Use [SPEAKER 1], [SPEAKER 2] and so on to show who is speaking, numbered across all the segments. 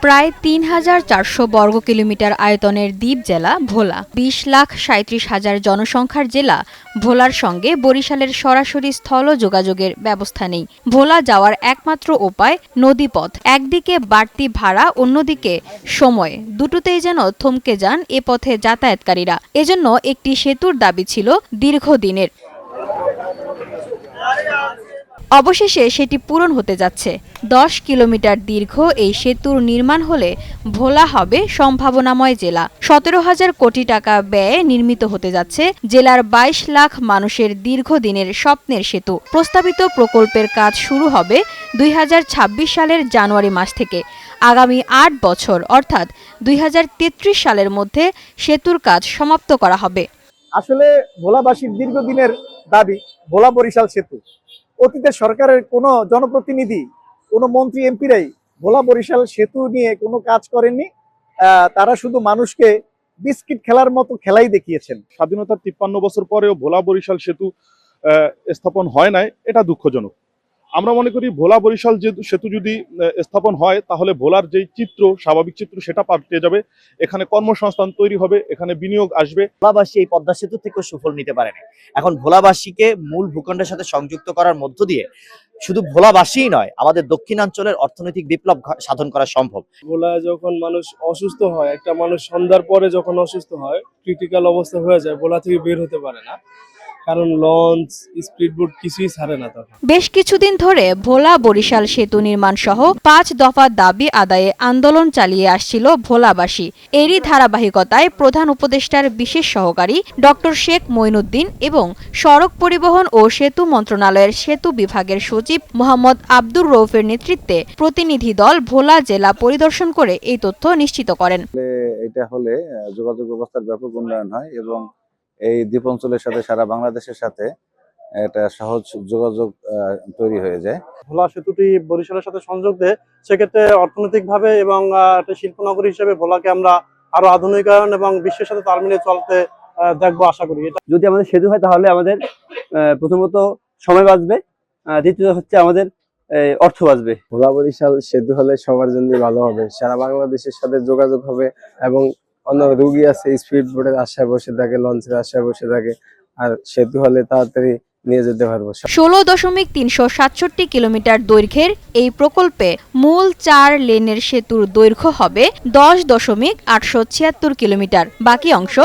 [SPEAKER 1] প্রায় ৩,৪০০ বর্গ কিলোমিটার আয়তনের দ্বীপ জেলা ভোলা। ২০,৩৭,০০০ জনসংখ্যার জেলা ভোলার সঙ্গে বরিশালের সরাসরি স্থল যোগাযোগের ব্যবস্থা নেই। ভোলা যাওয়ার একমাত্র উপায় নদীপথ। একদিকে বাড়তি ভাড়া, অন্যদিকে সময়, দুটোতেই যেন থমকে যান এ পথে যাতায়াতকারীরা। এজন্য একটি সেতুর দাবি ছিল দীর্ঘদিনের। অবশেষে সেটি পূরণ হতে যাচ্ছে। ১০ কিলোমিটার দীর্ঘ এই সেতুর নির্মাণ হলে ভোলা হবে সম্ভাবনাময় জেলা। ১৭,০০০ কোটি টাকা ব্যয়ে নির্মিত হতে যাচ্ছে জেলার ২২ লাখ মানুষের দীর্ঘদিনের স্বপ্নের সেতু। প্রস্তাবিত প্রকল্পের কাজ শুরু হবে ২০২৬ সালের জানুয়ারি মাস থেকে। আগামী ৮ বছর অর্থাৎ ২০৩৩ সালের মধ্যে সেতুর কাজ সমাপ্ত করা হবে।
[SPEAKER 2] আসলে ভোলাবাসীর দীর্ঘদিনের দাবি ভোলা বরিশাল সেতু। অতীতে সরকারের কোনো জনপ্রতিনিধি, কোনো মন্ত্রী, এমপিরাই ভোলা বরিশাল সেতু নিয়ে কোনো কাজ করেননি। তারা শুধু মানুষকে বিস্কিট খেলার মতো খেলাই দেখিয়েছেন।
[SPEAKER 3] স্বাধীনতার ৫৩ বছর পরেও ভোলা বরিশাল সেতু স্থাপন হয় নাই, এটা দুঃখজনক। আমরা মনে করি ভোলা বরিশাল সেতু যদি স্থাপন হয় তাহলে ভোলার যেই চিত্র, স্বাভাবিক চিত্র, সেটা পাল্টে যাবে। এখানে কর্মসংস্থান তৈরি হবে, এখানে বিনিয়োগ আসবে।
[SPEAKER 4] ভোলাবাসী এই পদ্মা সেতু থেকেও সুফল নিতে পারেনি। এখন ভোলাবাসীকে মূল ভূখণ্ডের সাথে সংযুক্ত করার মধ্য দিয়ে শুধু ভোলাবাসীই নয়, আমাদের দক্ষিণাঞ্চলের অর্থনৈতিক বিপ্লব সাধন করা সম্ভব।
[SPEAKER 5] ভোলা যখন মানুষ অসুস্থ হয়, একটা মানুষ সন্ধ্যার পরে যখন অসুস্থ হয়, ক্রিটিক্যাল অবস্থা হয়ে যায়, ভোলা থেকে বের হতে পারে না, কারণ লঞ্চ, স্পিডবোট কিছুই ছাড়ে না তখন।
[SPEAKER 1] বেশ কিছুদিন ধরে ভোলা বরিশাল সেতু নির্মাণ সহ ৫ দফা দাবি আদায়ে আন্দোলন চালিয়ে আসছিল ভোলাবাসী। এরই ধারাবাহিকতায় প্রধান উপদেষ্টার বিশেষ সহকারী ডক্টর শেখ মঈনুদ্দিন এবং সড়ক পরিবহন ও সেতু মন্ত্রণালয়ের সেতু বিভাগের সচিব মোহাম্মদ আব্দুর রউফের নেতৃত্বে প্রতিনিধি দল ভোলা জেলা পরিদর্শন করে এই তথ্য নিশ্চিত করেন।
[SPEAKER 6] এটা হলে যোগাযোগ ব্যবস্থার ব্যাপক উন্নয়ন হয় এবং এই দ্বীপ অঞ্চলের সাথে সারা বাংলাদেশের সাথে একটা সহজ যোগাযোগ তৈরি হয়ে যায়।
[SPEAKER 2] ভোলা সেতুটি বরিশালের সাথে সংযোগ দেয়, সেক্ষেত্রে অর্থনৈতিকভাবে এবং একটা শিল্পনগরী হিসেবে ভোলাকে আমরা আরো আধুনিকায়ন এবং বিশ্বের সাথে তাল মিলিয়ে চলতে দেখবো আশা করি।
[SPEAKER 7] যদি আমাদের সেতু হয় তাহলে আমাদের প্রথমত সময় বাঁচবে, দ্বিতীয়ত হচ্ছে আমাদের অর্থ বাঁচবে।
[SPEAKER 5] ভোলা বরিশাল সেতু হলে সবার জন্য ভালো হবে, সারা বাংলাদেশের সাথে যোগাযোগ হবে এবং অন্য রুগী আছে স্পিড বোটের আশায় বসে থাকে, লঞ্চের আশায় বসে থাকে, আর সেতু হলে তাড়াতাড়ি নিয়ে যেতে পারবো।
[SPEAKER 1] ১৬.৩৬৭ কিলোমিটার দৈর্ঘ্যের এই প্রকল্পে মূল ৪ লেনের সেতুর দৈর্ঘ্য হবে ১০.৮৭৬ কিলোমিটার। বাকি অংশ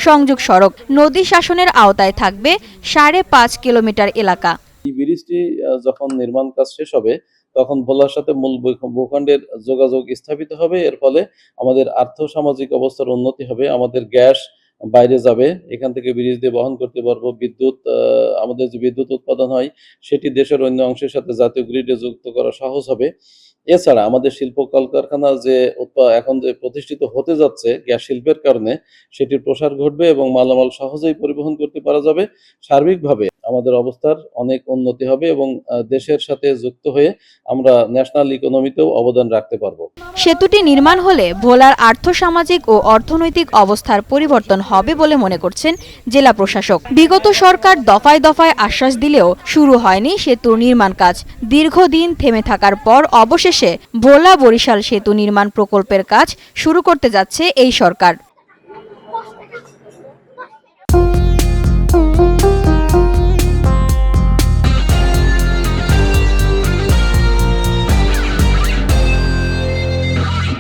[SPEAKER 1] সংযোগ সড়ক। নদী শাসনের আওতায় থাকবে ৫.৫ কিলোমিটার এলাকা।
[SPEAKER 8] এই ব্রিজটি যখন নির্মাণ কাজ শেষ হবে তখন ভোলার সাথে মূল ভূখণ্ডের যোগাযোগ স্থাপিত হবে। এর ফলে আমাদের আর্থ-সামাজিক অবস্থার উন্নতি হবে। আমাদের গ্যাস বাইরে যাবে, এখান থেকে ব্রিজ দিয়ে বহন করতে পারবো। বিদ্যুৎ, আমাদের যে বিদ্যুৎ উৎপাদন হয় সেটি দেশের অন্য অংশের সাথে জাতীয় গ্রিডে যুক্ত করা সহজ হবে। এছাড়া আমাদের শিল্প কলকারখানা যে এখন যে প্রতিষ্ঠিত হতে যাচ্ছে গ্যাস শিল্পের কারণে, সেটির প্রসার ঘটবে এবং মালামাল সহজেই পরিবহন করতে পারা যাবে। সার্বিকভাবে আমাদের অবস্থার অনেক উন্নতি হবে এবং দেশের সাথে যুক্ত হয়ে আমরা ন্যাশনাল ইকোনমিতেও অবদান রাখতে পারবো।
[SPEAKER 1] সেতুটি নির্মাণ হলে ভোলার আর্থসামাজিক ও অর্থনৈতিক অবস্থার পরিবর্তন হবে বলে মনে করছেন জেলা প্রশাসক। বিগত সরকার দফায় দফায় আশ্বাস দিলেও শুরু হয়নি সেতুর নির্মাণ কাজ। দীর্ঘদিন থেমে থাকার পর অবশেষে ভোলা বরিশাল সেতু নির্মাণ প্রকল্পের কাজ শুরু করতে যাচ্ছে এই সরকার।